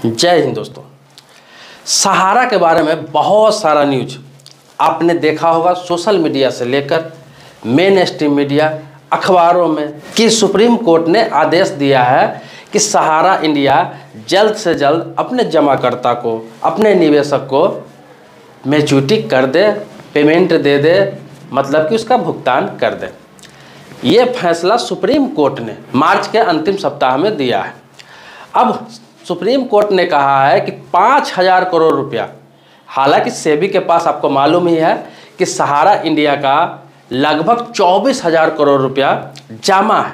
जय हिंद दोस्तों। सहारा के बारे में बहुत सारा न्यूज आपने देखा होगा, सोशल मीडिया से लेकर मेन स्ट्रीम मीडिया, अखबारों में, कि सुप्रीम कोर्ट ने आदेश दिया है कि सहारा इंडिया जल्द से जल्द अपने जमाकर्ता को, अपने निवेशक को मैच्योरिटी कर दे, पेमेंट दे दे, मतलब कि उसका भुगतान कर दे। ये फैसला सुप्रीम कोर्ट ने मार्च के अंतिम सप्ताह में दिया है। अब सुप्रीम कोर्ट ने कहा है कि 5,000 करोड़ रुपया, हालांकि सेबी के पास आपको मालूम ही है कि सहारा इंडिया का लगभग 24,000 करोड़ रुपया जमा है।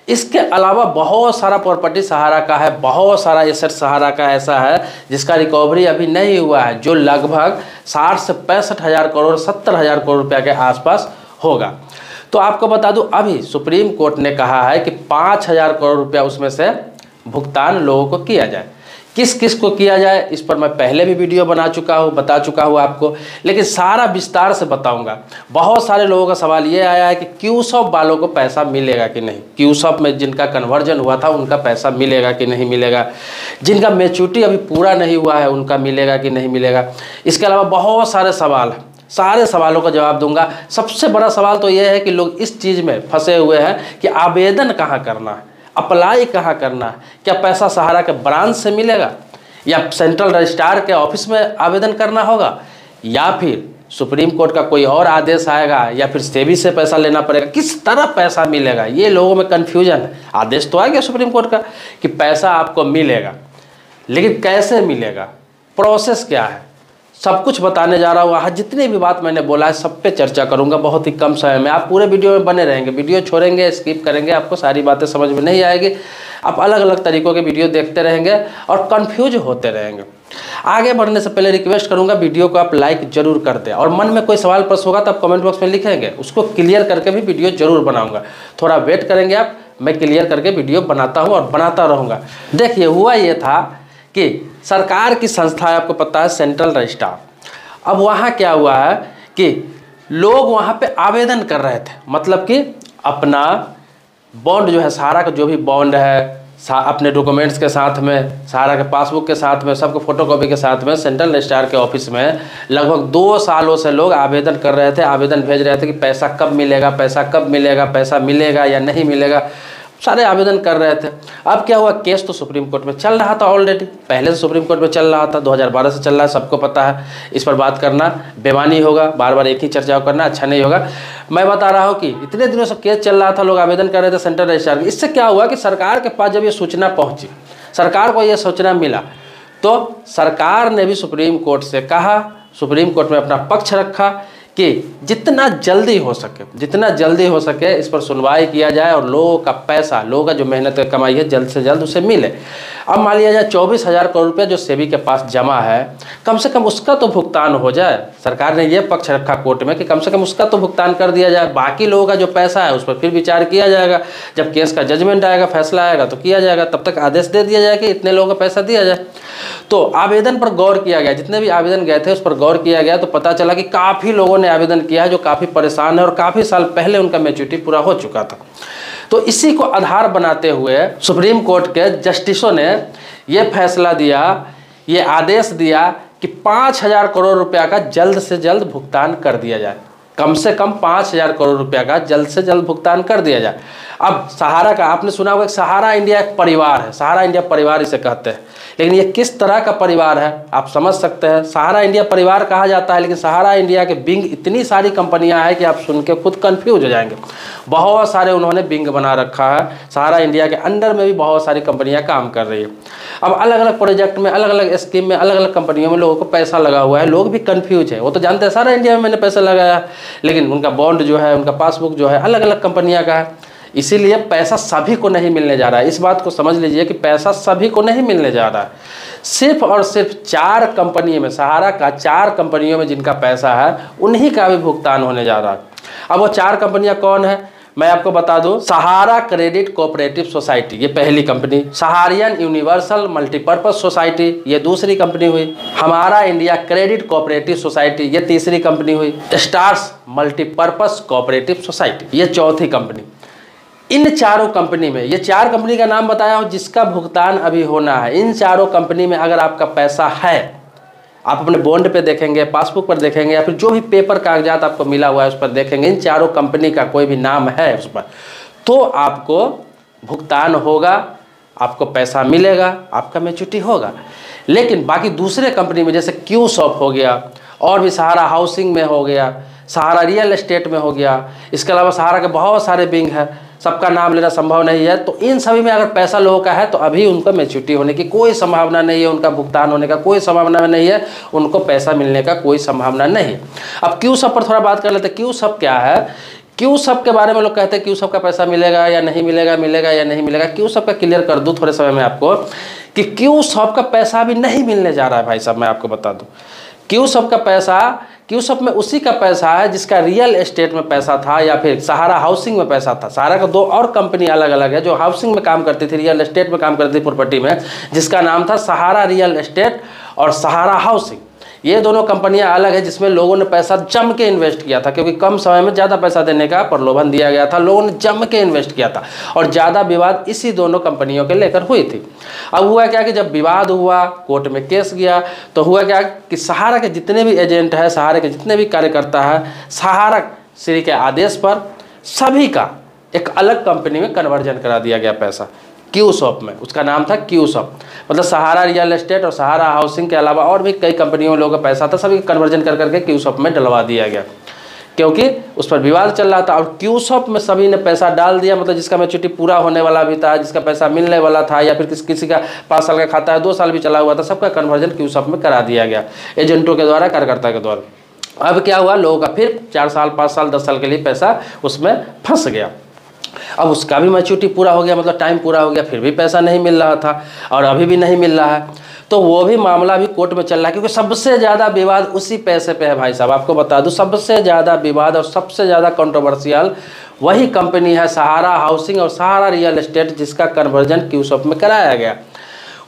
इसके अलावा बहुत सारा प्रॉपर्टी सहारा का है, बहुत सारा एसेट सहारा का ऐसा है जिसका रिकवरी अभी नहीं हुआ है, जो लगभग 60 से 65,000 करोड़, 70,000 करोड़ रुपया के आसपास होगा। तो आपको बता दूं, अभी सुप्रीम कोर्ट ने कहा है कि 5,000 करोड़ रुपया उसमें से भुगतान लोगों को किया जाए। किस किस को किया जाए इस पर मैं पहले भी वीडियो बता चुका हूँ आपको, लेकिन सारा विस्तार से बताऊंगा। बहुत सारे लोगों का सवाल ये आया है कि क्यूसॉप वालों को पैसा मिलेगा कि नहीं, क्यूसॉप में जिनका कन्वर्जन हुआ था उनका पैसा मिलेगा कि नहीं मिलेगा, जिनका मैच्योरिटी अभी पूरा नहीं हुआ है उनका मिलेगा कि नहीं मिलेगा। इसके अलावा बहुत सारे सवाल हैं, सारे सवालों का जवाब दूंगा। सबसे बड़ा सवाल तो यह है कि लोग इस चीज़ में फंसे हुए हैं कि आवेदन कहाँ करना है, अप्लाई कहाँ करना है, क्या पैसा सहारा के ब्रांच से मिलेगा या सेंट्रल रजिस्ट्रार के ऑफिस में आवेदन करना होगा, या फिर सुप्रीम कोर्ट का कोई और आदेश आएगा, या फिर सेबी से पैसा लेना पड़ेगा, किस तरह पैसा मिलेगा, ये लोगों में कन्फ्यूजन है। आदेश तो आ गया सुप्रीम कोर्ट का कि पैसा आपको मिलेगा, लेकिन कैसे मिलेगा, प्रोसेस क्या है, सब कुछ बताने जा रहा हूँ। आज जितनी भी बात मैंने बोला है सब पे चर्चा करूँगा बहुत ही कम समय में। आप पूरे वीडियो में बने रहेंगे, वीडियो छोड़ेंगे, स्किप करेंगे, आपको सारी बातें समझ में नहीं आएगी। आप अलग अलग तरीक़ों के वीडियो देखते रहेंगे और कंफ्यूज होते रहेंगे। आगे बढ़ने से पहले रिक्वेस्ट करूँगा, वीडियो को आप लाइक जरूर कर दें, और मन में कोई सवाल प्रश्न होगा तो आप कमेंट बॉक्स में लिखेंगे, उसको क्लियर करके भी वीडियो जरूर बनाऊँगा। थोड़ा वेट करेंगे आप, मैं क्लियर करके वीडियो बनाता हूँ और बनाता रहूँगा। देखिए, हुआ ये था कि सरकार की संस्था है, आपको पता है, सेंट्रल रजिस्ट्रार। अब वहाँ क्या हुआ है कि लोग वहाँ पे आवेदन कर रहे थे, मतलब कि अपना बॉन्ड जो है, सहारा का जो भी बॉन्ड है, अपने डॉक्यूमेंट्स के साथ में, सहारा के पासबुक के साथ में, सबको फोटोकॉपी के साथ में सेंट्रल रजिस्ट्रार के ऑफिस में लगभग 2 सालों से लोग आवेदन कर रहे थे, आवेदन भेज रहे थे कि पैसा कब मिलेगा, पैसा कब मिलेगा, पैसा मिलेगा या नहीं मिलेगा, सारे आवेदन कर रहे थे। अब क्या हुआ, केस तो सुप्रीम कोर्ट में चल रहा था ऑलरेडी, पहले से सुप्रीम कोर्ट में चल रहा था, 2012 से चल रहा है, सबको पता है। इस पर बात करना बेमानी होगा, बार बार एक ही चर्चा करना अच्छा नहीं होगा। मैं बता रहा हूँ कि इतने दिनों से केस चल रहा था, लोग आवेदन कर रहे थे सेंट्रल रजिस्ट्रार। इससे क्या हुआ कि सरकार के पास जब ये सूचना पहुँची, सरकार को ये सूचना मिला, तो सरकार ने भी सुप्रीम कोर्ट से कहा, सुप्रीम कोर्ट में अपना पक्ष रखा कि जितना जल्दी हो सके इस पर सुनवाई किया जाए और लोगों का पैसा, लोगों का जो मेहनत कमाई है, जल्द से जल्द उसे मिले। अब मान लिया जाए 24,000 करोड़ रुपया जो सेबी के पास जमा है, कम से कम उसका तो भुगतान हो जाए। सरकार ने यह पक्ष रखा कोर्ट में कि कम से कम उसका तो भुगतान कर दिया जाए, बाकी लोगों का जो पैसा है उस पर फिर विचार किया जाएगा। जब केस का जजमेंट आएगा, फैसला आएगा तो किया जाएगा, तब तक आदेश दे दिया जाए कि इतने लोगों का पैसा दिया जाए। तो आवेदन पर गौर किया गया, जितने भी आवेदन गए थे उस पर गौर किया गया, तो पता चला कि काफ़ी लोगों ने आवेदन किया है जो काफ़ी परेशान है और काफ़ी साल पहले उनका मैच्योरिटी पूरा हो चुका था। तो इसी को आधार बनाते हुए सुप्रीम कोर्ट के जस्टिसों ने ये फैसला दिया, ये आदेश दिया कि 5,000 करोड़ रुपया का जल्द से जल्द भुगतान कर दिया जाए, कम से कम 5,000 करोड़ रुपया का जल्द से जल्द भुगतान कर दिया जाए। अब सहारा का आपने सुना होगा, सहारा इंडिया एक परिवार है, सहारा इंडिया परिवार इसे कहते हैं, लेकिन ये किस तरह का परिवार है आप समझ सकते हैं। सहारा इंडिया परिवार कहा जाता है, लेकिन सहारा इंडिया के विंग इतनी सारी कंपनियां हैं कि आप सुन के खुद कंफ्यूज हो जाएंगे। बहुत सारे उन्होंने विंग बना रखा है, सहारा इंडिया के अंडर में भी बहुत सारी कंपनियां काम कर रही है। अब अलग अलग प्रोजेक्ट में, अलग अलग स्कीम में, अलग अलग कंपनियों में लोगों को पैसा लगा हुआ है, लोग भी कन्फ्यूज है। वो तो जानते हैं सहारा इंडिया में मैंने पैसा लगाया, लेकिन उनका बॉन्ड जो है, उनका पासबुक जो है, अलग अलग कंपनियाँ का है, इसीलिए पैसा सभी को नहीं मिलने जा रहा है। इस बात को समझ लीजिए कि पैसा सभी को नहीं मिलने जा रहा है, सिर्फ और सिर्फ 4 कंपनी में, सहारा का 4 कंपनियों में जिनका पैसा है उन्हीं का भी भुगतान होने जा रहा है। अब वो 4 कंपनियां कौन है मैं आपको बता दूं। सहारा क्रेडिट कोऑपरेटिव सोसाइटी, ये पहली कंपनी। सहारियन यूनिवर्सल मल्टीपर्पज सोसाइटी, ये दूसरी कंपनी हुई। हमारा इंडिया क्रेडिट कोऑपरेटिव सोसाइटी, ये तीसरी कंपनी हुई। स्टार्स मल्टीपर्पज कोऑपरेटिव सोसाइटी, ये चौथी कंपनी। इन चारों कंपनी में, ये 4 कंपनी का नाम बताया हूँ जिसका भुगतान अभी होना है। इन चारों कंपनी में अगर आपका पैसा है, आप अपने बॉन्ड पे देखेंगे, पासबुक पर देखेंगे, या फिर जो भी पेपर कागजात आपको मिला हुआ है उस पर देखेंगे, इन चारों कंपनी का कोई भी नाम है उस पर, तो आपको भुगतान होगा, आपको पैसा मिलेगा, आपका मैच्योरिटी होगा। लेकिन बाकी दूसरे कंपनी में जैसे क्यू शॉप हो गया, और भी सहारा हाउसिंग में हो गया, सहारा रियल एस्टेट में हो गया, इसके अलावा सहारा के बहुत सारे बैंक है, सबका नाम लेना संभव नहीं है। तो इन सभी में अगर पैसा लोगों का है तो अभी उनका मैच्योरिटी होने की कोई संभावना नहीं है, उनका भुगतान होने का कोई संभावना नहीं है, उनको पैसा मिलने का कोई संभावना नहीं है। अब क्यू सब पर थोड़ा बात कर लेते हैं। क्यू सब क्या है? क्यू सब के बारे में लोग कहते हैं क्यू सब का पैसा मिलेगा या नहीं मिलेगा, मिलेगा या नहीं मिलेगा। क्यू सब का क्लियर कर दूं थोड़े समय में आपको कि क्यू सब का पैसा अभी नहीं मिलने जा रहा है भाई साहब। मैं आपको बता दूं क्यू सब का पैसा, क्यू सब में उसी का पैसा है जिसका रियल एस्टेट में पैसा था या फिर सहारा हाउसिंग में पैसा था। सहारा का 2 और कंपनी अलग अलग है जो हाउसिंग में काम करती थी, रियल एस्टेट में काम करती थी, प्रॉपर्टी में, जिसका नाम था सहारा रियल एस्टेट और सहारा हाउसिंग। ये दोनों कंपनियां अलग है जिसमें लोगों ने पैसा जम के इन्वेस्ट किया था, क्योंकि कम समय में ज़्यादा पैसा देने का प्रलोभन दिया गया था, लोगों ने जम के इन्वेस्ट किया था और ज़्यादा विवाद इसी दोनों कंपनियों के लेकर हुई थी। अब हुआ क्या कि जब विवाद हुआ, कोर्ट में केस गया, तो हुआ क्या कि सहारा के जितने भी एजेंट हैं, सहारा के जितने भी कार्यकर्ता हैं, सहारा श्री के आदेश पर सभी का एक अलग कंपनी में कन्वर्जन करा दिया गया पैसा, क्यू शॉप में। उसका नाम था क्यू शॉप, मतलब सहारा रियल एस्टेट और सहारा हाउसिंग के अलावा और भी कई कंपनियों लोगों का पैसा था, सभी कन्वर्जन कर करके क्यू शॉप में डलवा दिया गया, क्योंकि उस पर विवाद चल रहा था। और क्यू शॉप में सभी ने पैसा डाल दिया, मतलब जिसका मैच्योरिटी पूरा होने वाला भी था, जिसका पैसा मिलने वाला था, या फिर किसी का 5 साल का खाता है, 2 साल भी चला हुआ था, सबका कन्वर्जन क्यू शॉप में करा दिया गया एजेंटों के द्वारा, कार्यकर्ता के द्वारा। अब क्या हुआ, लोगों का फिर 4 साल 5 साल 10 साल के लिए पैसा उसमें फंस गया। अब उसका भी मैच्योरिटी पूरा हो गया, मतलब टाइम पूरा हो गया, फिर भी पैसा नहीं मिल रहा था और अभी भी नहीं मिल रहा है। तो वो भी मामला भी कोर्ट में चल रहा है, क्योंकि सबसे ज़्यादा विवाद उसी पैसे पे है भाई साहब। आपको बता दूं सबसे ज़्यादा विवाद और सबसे ज़्यादा कंट्रोवर्शियल वही कंपनी है सहारा हाउसिंग और सहारा रियल एस्टेट, जिसका कन्वर्जन क्यू शॉप में कराया गया।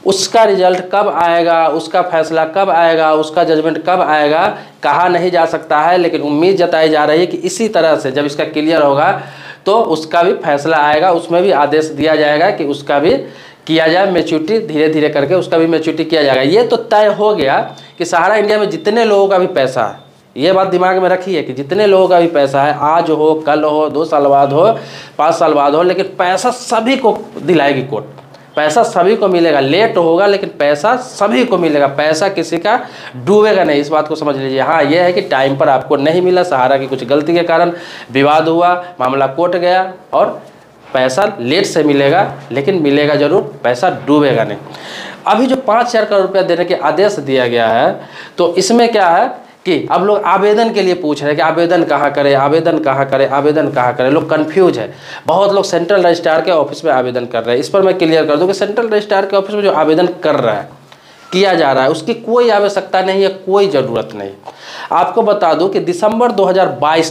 उसका रिजल्ट कब आएगा, उसका फैसला कब आएगा, उसका जजमेंट कब आएगा, कहा नहीं जा सकता है, लेकिन उम्मीद जताई जा रही है कि इसी तरह से जब इसका क्लियर होगा तो उसका भी फैसला आएगा, उसमें भी आदेश दिया जाएगा कि उसका भी किया जाए मैच्योरिटी, धीरे धीरे करके उसका भी मैच्योरिटी किया जाएगा। ये तो तय हो गया कि सहारा इंडिया में जितने लोगों का भी पैसा है, ये बात दिमाग में रखिए कि जितने लोगों का भी पैसा है, आज हो, कल हो, 2 साल बाद हो, 5 साल बाद हो, लेकिन पैसा सभी को दिलाएगी कोर्ट। पैसा सभी को मिलेगा, लेट होगा लेकिन पैसा सभी को मिलेगा, पैसा किसी का डूबेगा नहीं, इस बात को समझ लीजिए। हाँ, यह है कि टाइम पर आपको नहीं मिला, सहारा की कुछ गलती के कारण विवाद हुआ, मामला कोर्ट गया और पैसा लेट से मिलेगा, लेकिन मिलेगा जरूर, पैसा डूबेगा नहीं। अभी जो 5,000 करोड़ रुपया देने के आदेश दिया गया है, तो इसमें क्या है कि अब लोग आवेदन के लिए पूछ रहे हैं कि आवेदन कहाँ करें, आवेदन कहाँ करें, आवेदन कहाँ करें। लोग कंफ्यूज है, बहुत लोग सेंट्रल रजिस्ट्रार के ऑफिस में आवेदन कर रहे हैं। इस पर मैं क्लियर कर दूं कि सेंट्रल रजिस्ट्रार के ऑफिस में जो आवेदन कर रहा है, किया जा रहा है, उसकी कोई आवश्यकता नहीं है, कोई ज़रूरत नहीं। आपको बता दूं कि दिसंबर 2022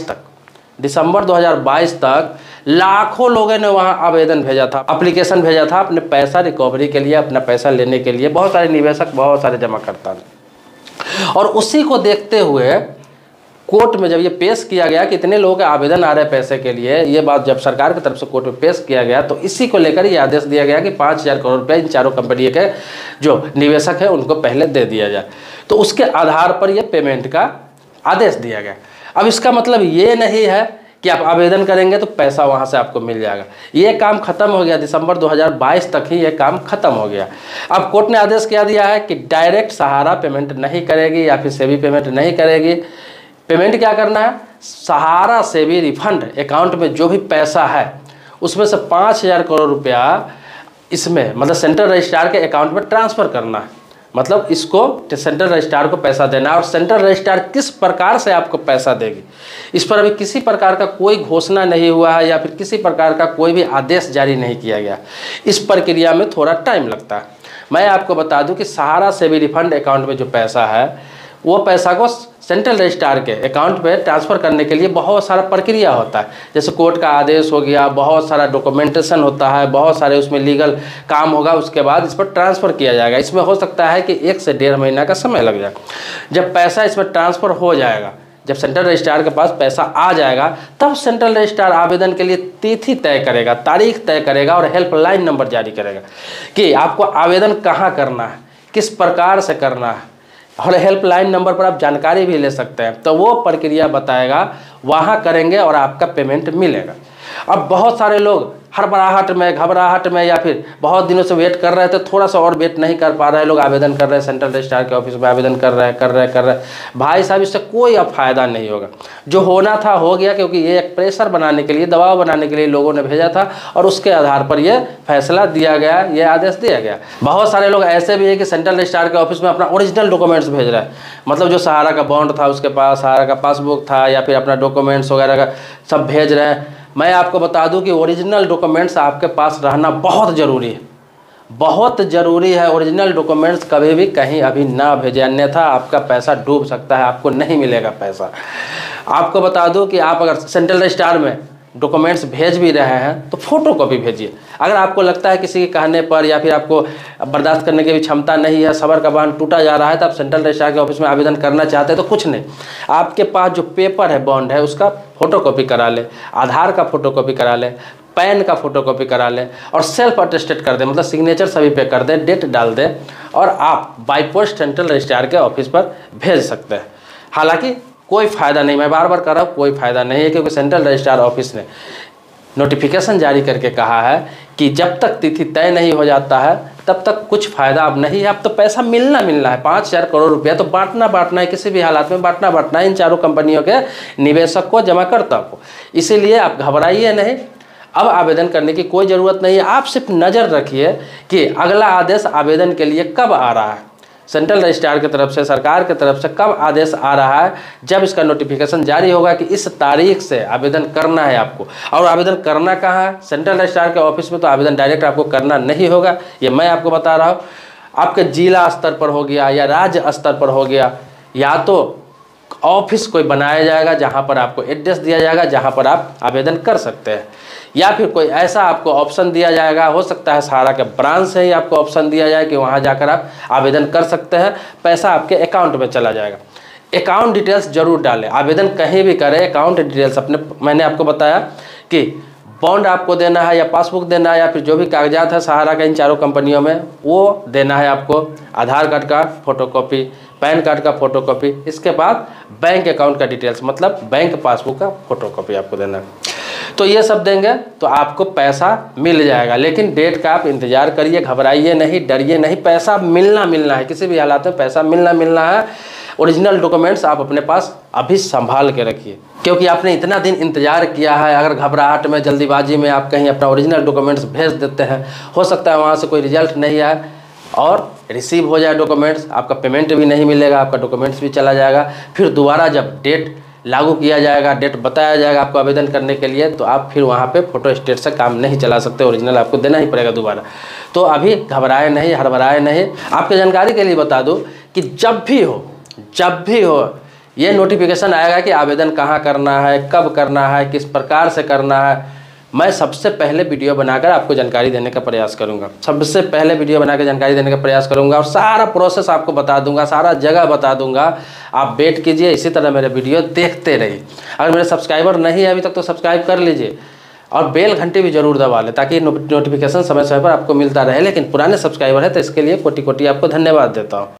तक लाखों लोगों ने वहाँ आवेदन भेजा था, एप्लीकेशन भेजा था अपने पैसा रिकवरी के लिए, अपना पैसा लेने के लिए, बहुत सारे निवेशक, बहुत सारे जमाकर्ता ने। और उसी को देखते हुए कोर्ट में जब ये पेश किया गया कि इतने लोगों के आवेदन आ रहे हैं पैसे के लिए, ये बात जब सरकार की तरफ से कोर्ट में पेश किया गया, तो इसी को लेकर ये आदेश दिया गया कि 5,000 करोड़ रुपये इन चारों कंपनी के जो निवेशक है उनको पहले दे दिया जाए। तो उसके आधार पर ये पेमेंट का आदेश दिया गया। अब इसका मतलब ये नहीं है कि आप आवेदन करेंगे तो पैसा वहाँ से आपको मिल जाएगा। ये काम खत्म हो गया, दिसंबर 2022 तक ही ये काम खत्म हो गया। अब कोर्ट ने आदेश क्या दिया है कि डायरेक्ट सहारा पेमेंट नहीं करेगी या फिर सेबी पेमेंट नहीं करेगी। पेमेंट क्या करना है, सहारा सेबी रिफंड अकाउंट में जो भी पैसा है उसमें से 5,000 करोड़ रुपया इसमें मतलब सेंट्रल रजिस्ट्रार के अकाउंट में ट्रांसफ़र करना है। मतलब इसको सेंट्रल रजिस्ट्रार को पैसा देना है, और सेंट्रल रजिस्ट्रार किस प्रकार से आपको पैसा देगी इस पर अभी किसी प्रकार का कोई घोषणा नहीं हुआ है या फिर किसी प्रकार का कोई भी आदेश जारी नहीं किया गया। इस प्रक्रिया में थोड़ा टाइम लगता है। मैं आपको बता दूं कि सहारा सेबी रिफंड अकाउंट में जो पैसा है, वो पैसा को सेंट्रल रजिस्ट्रार के अकाउंट पे ट्रांसफ़र करने के लिए बहुत सारा प्रक्रिया होता है। जैसे कोर्ट का आदेश हो गया, बहुत सारा डॉक्यूमेंटेशन होता है, बहुत सारे उसमें लीगल काम होगा, उसके बाद इस पर ट्रांसफ़र किया जाएगा। इसमें हो सकता है कि 1 से 1.5 महीना का समय लग जाए। जब पैसा इसमें ट्रांसफ़र हो जाएगा, जब सेंट्रल रजिस्ट्रार के पास पैसा आ जाएगा तब सेंट्रल रजिस्ट्रार आवेदन के लिए तिथि तय करेगा, तारीख तय करेगा और हेल्पलाइन नंबर जारी करेगा कि आपको आवेदन कहाँ करना है, किस प्रकार से करना है, और हेल्पलाइन नंबर पर आप जानकारी भी ले सकते हैं। तो वो प्रक्रिया बताएगा, वहाँ करेंगे और आपका पेमेंट मिलेगा। अब बहुत सारे लोग हड़बड़ाहट में, घबराहट में या फिर बहुत दिनों से वेट कर रहे थे, थोड़ा सा और वेट नहीं कर पा रहे लोग, आवेदन कर रहे हैं सेंट्रल रजिस्ट्रार के ऑफिस में, आवेदन कर रहे भाई साहब, इससे कोई अब फायदा नहीं होगा। जो होना था हो गया, क्योंकि ये एक प्रेशर बनाने के लिए, दबाव बनाने के लिए लोगों ने भेजा था और उसके आधार पर ये फैसला दिया गया, ये आदेश दिया गया। बहुत सारे लोग ऐसे भी है कि सेंट्रल रजिस्ट्रार के ऑफिस में अपना ओरिजिनल डॉक्यूमेंट्स भेज रहे हैं, मतलब जो सहारा का बॉन्ड था उसके पास, सहारा का पासबुक था या फिर अपना डॉक्यूमेंट्स वगैरह का सब भेज रहे हैं। मैं आपको बता दूं कि ओरिजिनल डॉक्यूमेंट्स आपके पास रहना बहुत ज़रूरी है, बहुत ज़रूरी है। ओरिजिनल डॉक्यूमेंट्स कभी भी कहीं अभी ना भेजें, अन्यथा आपका पैसा डूब सकता है, आपको नहीं मिलेगा पैसा। आपको बता दूं कि आप अगर सेंट्रल रजिस्ट्रार में डॉक्यूमेंट्स भेज भी रहे हैं तो फोटो कॉपी भेजिए। अगर आपको लगता है किसी के कहने पर या फिर आपको बर्दाश्त करने की भी क्षमता नहीं है, सबर का बांध टूटा जा रहा है, तो आप सेंट्रल रजिस्ट्रार के ऑफिस में आवेदन करना चाहते हैं तो कुछ नहीं, आपके पास जो पेपर है, बॉन्ड है, उसका फोटोकॉपी करा ले, आधार का फोटोकॉपी करा ले, पैन का फोटोकॉपी करा लें और सेल्फ अटेस्टेड कर दें, मतलब सिग्नेचर सभी पे कर दें, डेट डाल दें और आप बाई पोस्ट सेंट्रल रजिस्ट्रार के ऑफिस पर भेज सकते हैं। हालांकि कोई फ़ायदा नहीं, मैं बार बार कह रहा हूँ, कोई फ़ायदा नहीं है, क्योंकि सेंट्रल रजिस्ट्रार ऑफिस ने नोटिफिकेशन जारी करके कहा है कि जब तक तिथि तय नहीं हो जाता है तब तक कुछ फ़ायदा अब नहीं है। अब तो पैसा मिलना है, 5,000 करोड़ रुपया तो बांटना है, किसी भी हालात में बांटना है इन चारों कंपनियों के निवेशक को, जमाकर्ता को। इसीलिए आप घबराइए नहीं, अब आवेदन करने की कोई ज़रूरत नहीं है। आप सिर्फ नज़र रखिए कि अगला आदेश आवेदन के लिए कब आ रहा है, सेंट्रल रजिस्ट्रार की तरफ से, सरकार की तरफ से कब आदेश आ रहा है। जब इसका नोटिफिकेशन जारी होगा कि इस तारीख से आवेदन करना है आपको, और आवेदन करना कहाँ है, सेंट्रल रजिस्ट्रार के ऑफिस में, तो आवेदन डायरेक्ट आपको करना नहीं होगा, ये मैं आपको बता रहा हूँ। आपके जिला स्तर पर हो गया या राज्य स्तर पर हो गया, या तो ऑफिस कोई बनाया जाएगा जहाँ पर आपको एड्रेस दिया जाएगा जहाँ पर आप आवेदन कर सकते हैं, या फिर कोई ऐसा आपको ऑप्शन दिया जाएगा, हो सकता है सहारा के ब्रांच से ही आपको ऑप्शन दिया जाए कि वहाँ जाकर आप आवेदन कर सकते हैं, पैसा आपके अकाउंट में चला जाएगा। अकाउंट डिटेल्स जरूर डालें, आवेदन कहीं भी करें, अकाउंट डिटेल्स अपने, मैंने आपको बताया कि बॉन्ड आपको देना है या पासबुक देना है या फिर जो भी कागजात है सहारा का इन चारों कंपनियों में, वो देना है आपको। आधार कार्ड का फोटोकॉपी, पैन कार्ड का फोटोकॉपी, इसके बाद बैंक अकाउंट का डिटेल्स, मतलब बैंक पासबुक का फोटोकॉपी आपको देना है। तो ये सब देंगे तो आपको पैसा मिल जाएगा, लेकिन डेट का आप इंतज़ार करिए, घबराइए नहीं, डरिए नहीं, पैसा मिलना है, किसी भी हालात में पैसा मिलना है। ओरिजिनल डॉक्यूमेंट्स आप अपने पास अभी संभाल के रखिए, क्योंकि आपने इतना दिन इंतजार किया है। अगर घबराहट में, जल्दीबाजी में आप कहीं अपना ओरिजिनल डॉक्यूमेंट्स भेज देते हैं, हो सकता है वहाँ से कोई रिजल्ट नहीं आए और रिसीव हो जाए डॉक्यूमेंट्स, आपका पेमेंट भी नहीं मिलेगा, आपका डॉक्यूमेंट्स भी चला जाएगा। फिर दोबारा जब डेट लागू किया जाएगा, डेट बताया जाएगा आपको आवेदन करने के लिए, तो आप फिर वहाँ पे फोटो स्टेट से काम नहीं चला सकते, ओरिजिनल आपको देना ही पड़ेगा दोबारा। तो अभी घबराए नहीं, हड़बड़ाए नहीं। आपके जानकारी के लिए बता दूं कि जब भी हो ये नोटिफिकेशन आएगा कि आवेदन कहाँ करना है, कब करना है, किस प्रकार से करना है, मैं सबसे पहले वीडियो बनाकर आपको जानकारी देने का प्रयास करूंगा, सबसे पहले वीडियो बनाकर जानकारी देने का प्रयास करूंगा और सारा प्रोसेस आपको बता दूंगा, सारा जगह बता दूंगा। आप वेट कीजिए, इसी तरह मेरे वीडियो देखते रहिए। अगर मेरे सब्सक्राइबर नहीं है अभी तक तो सब्सक्राइब कर लीजिए और बेल घंटी भी जरूर दबा लें ताकि नोटिफिकेशन समय समय पर आपको मिलता रहे। लेकिन पुराने सब्सक्राइबर है तो इसके लिए कोटि कोटि आपको धन्यवाद देता हूँ।